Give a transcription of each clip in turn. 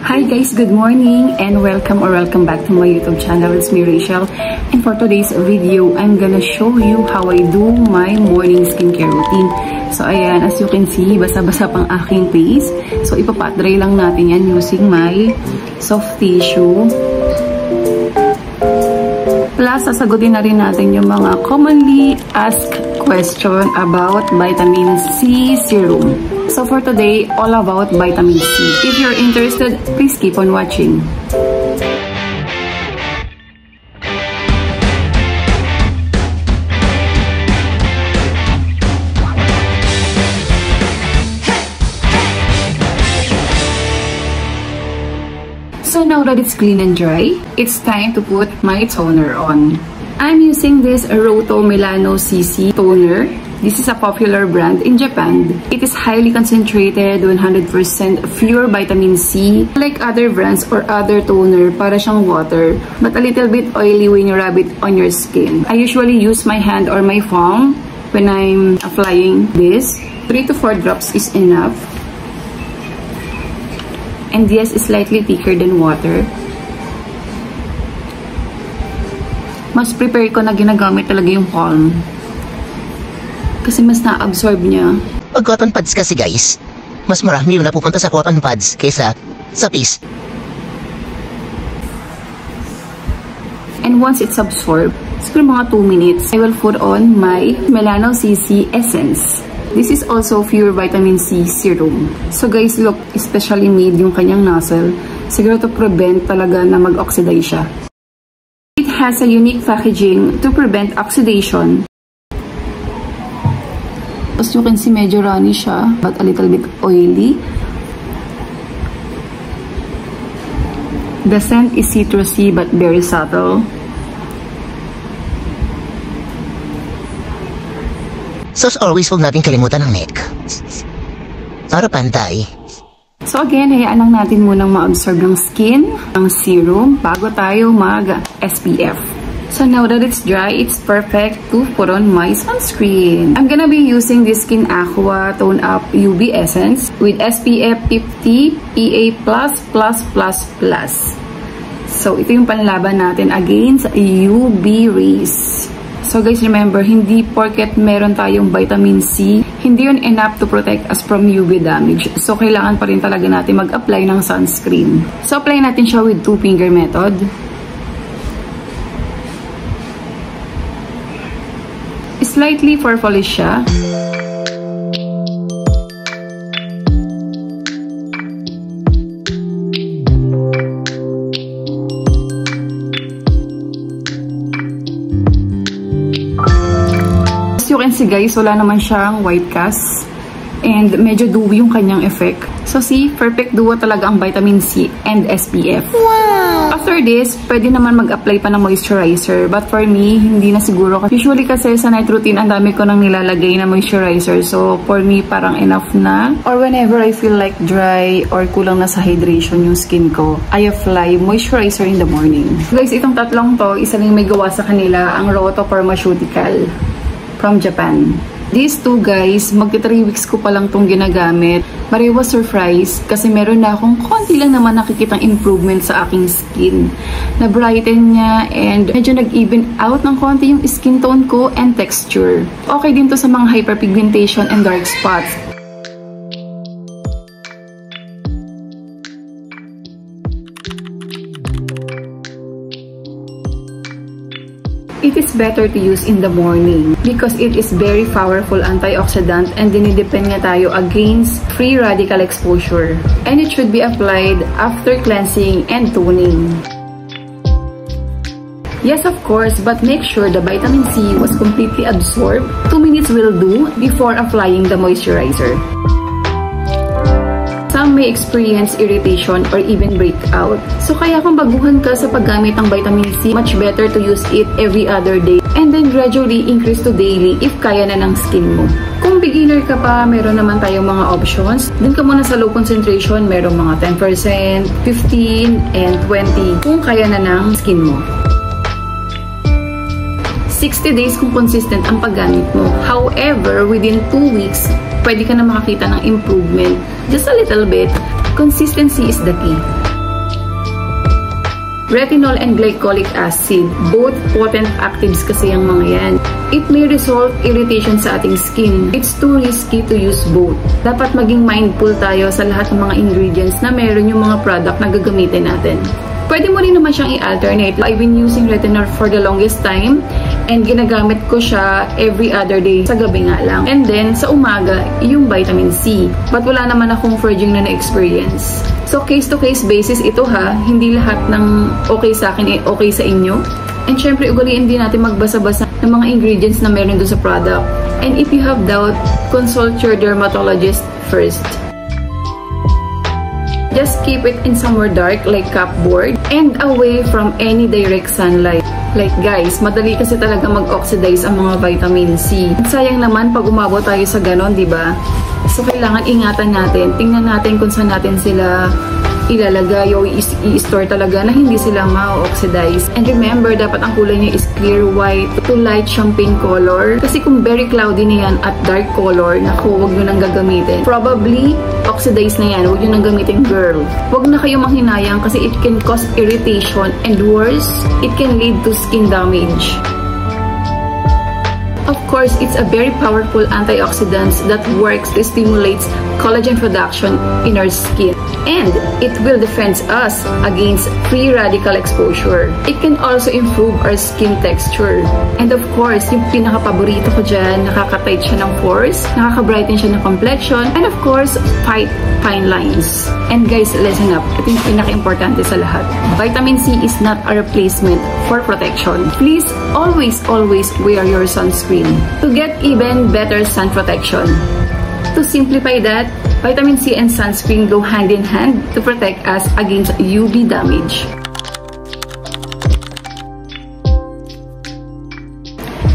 Hi guys, good morning and welcome back to my YouTube channel. It's me, Rachel, and for today's video, I'm gonna show you how I do my morning skincare routine. So ayan, as you can see, basa-basa pang aking face. So ipapat-dry lang natin yan using my soft tissue. Plus, sasagutin na rin natin yung mga commonly asked question about vitamin C serum. So for today, all about vitamin C. If you're interested, please keep on watching. So now that it's clean and dry, it's time to put my toner on. I'm using this Roto Milano CC toner. This is a popular brand in Japan. It is highly concentrated, 100% pure vitamin C. Like other brands or other toner, para siyang water, but a little bit oily when you rub it on your skin. I usually use my hand or my palm when I'm applying this. 3 to 4 drops is enough. And yes, it's slightly thicker than water. Mas prepare ko na ginagamit talaga yung palm. Kasi mas na-absorb niya. Pag cotton pads kasi guys, mas marami yung napupunta sa cotton pads kaysa sa face. And once it's absorbed, siguro mga 2 minutes, I will put on my Milano CC Essence. This is also pure vitamin C serum. So guys, look, especially made yung kanyang nozzle. Siguro to prevent talaga na mag-oxidize siya. It has a unique packaging to prevent oxidation. As you can see, medyo runny siya, but a little bit oily. The scent is citrusy but very subtle. So as always, huwag natin kalimutan ang neck. Para pantay. So again, hayaan lang natin munang ma-absorb ng skin, ng serum, bago tayo mag-SPF. So now that it's dry, it's perfect to put on my sunscreen. I'm gonna be using this Skin Aqua Tone Up UV Essence with SPF 50 PA++++. So ito yung panlaban natin against UV rays. So guys, remember, hindi porket meron tayong vitamin C, hindi yun enough to protect us from UV damage. So kailangan pa rin talaga natin mag-apply ng sunscreen. So apply natin siya with 2-finger method. Slightly purplish siya. As you can see guys, wala naman siyang white cast. And medyo dewy yung kanyang effect. So see, perfect duo talaga ang vitamin C and SPF. Wow! After this, pwede naman mag-apply pa ng moisturizer. But for me, hindi na siguro. Usually kasi sa night routine, ang dami ko nang nilalagay na moisturizer. So for me, parang enough na. Or whenever I feel like dry or kulang na sa hydration yung skin ko, I apply moisturizer in the morning. Guys, itong tatlong to, isa lang may gawa sa kanila, ang Roto Pharmaceutical from Japan. These two guys, magti 3 weeks ko pa lang itong ginagamit. But I was surprised kasi meron na akong konti lang naman nakikitang improvement sa aking skin. Na-brighten niya and medyo nag-even out ng konti yung skin tone ko and texture. Okay din to sa mga hyperpigmentation and dark spots. It is better to use in the morning because it is very powerful antioxidant and dinidepend nga tayo against free radical exposure. And it should be applied after cleansing and toning. Yes, of course, but make sure the vitamin C was completely absorbed. 2 minutes will do before applying the moisturizer. Some may experience irritation or even breakout. So kaya kung baguhan ka sa paggamit ng vitamin C, much better to use it every other day and then gradually increase to daily if kaya na ng skin mo. Kung beginner ka pa, meron naman tayong mga options. Dun ka muna sa low concentration, meron mga 10%, 15, and 20 kung kaya na ng skin mo. 60 days kung consistent ang paggamit mo. However, within 2 weeks, pwede ka na makakita ng improvement. Just a little bit. Consistency is the key. Retinol and glycolic acid, both potent actives kasi ang mga yan. It may result irritation sa ating skin. It's too risky to use both. Dapat maging mindful tayo sa lahat ng mga ingredients na meron yung mga product na gagamitin natin. Pwede mo rin naman siyang i-alternate. I've been using retinol for the longest time and ginagamit ko siya every other day. Sa gabi nga lang. And then, sa umaga, yung vitamin C. But wala naman akong forging na na-experience. So, case-to-case basis ito ha. Hindi lahat ng okay sa akin okay sa inyo. And syempre, ugaliin din natin magbasa-basa ng mga ingredients na meron doon sa product. And if you have doubt, consult your dermatologist first. Just keep it in somewhere dark like cupboard and away from any direct sunlight. Like guys, madali kasi talaga mag-oxidize ang mga vitamin C. Sayang naman pag umabot tayo sa ganon, di ba? So kailangan ingatan natin. Tingnan natin kung saan natin sila ilalagay o i-store talaga na hindi sila ma-oxidize. And remember, dapat ang kulay niya is clear white to light champagne color. Kasi kung very cloudy na yan at dark color, naku, huwag nyo nang gagamitin. Probably, oxidize na yan. Huwag nyo nang gamitin, girl. Huwag na kayo manghinayang kasi it can cause irritation and worse, it can lead to skin damage. Of course, it's a very powerful antioxidant that works to stimulate collagen production in our skin. And it will defend us against free radical exposure. It can also improve our skin texture. And of course, yung pinaka-paborito ko dyan, nakaka-tight siya ng pores, nakaka-brighten siya ng complexion, and of course, fight fine lines. And guys, listen up. Ito yung pinaka-importante sa lahat. Vitamin C is not a replacement for protection. Please always wear your sunscreen to get even better sun protection. To simplify that, vitamin C and sunscreen go hand in hand to protect us against UV damage.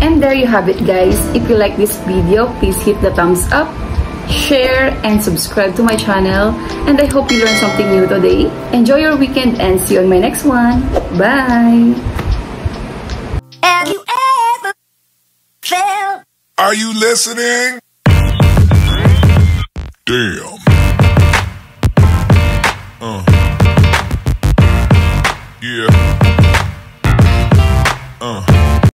And there you have it guys. If you like this video, please hit the thumbs up, share, and subscribe to my channel. And I hope you learned something new today. Enjoy your weekend and see you on my next one. Bye! Have you ever felt? Are you listening? Damn. Yeah.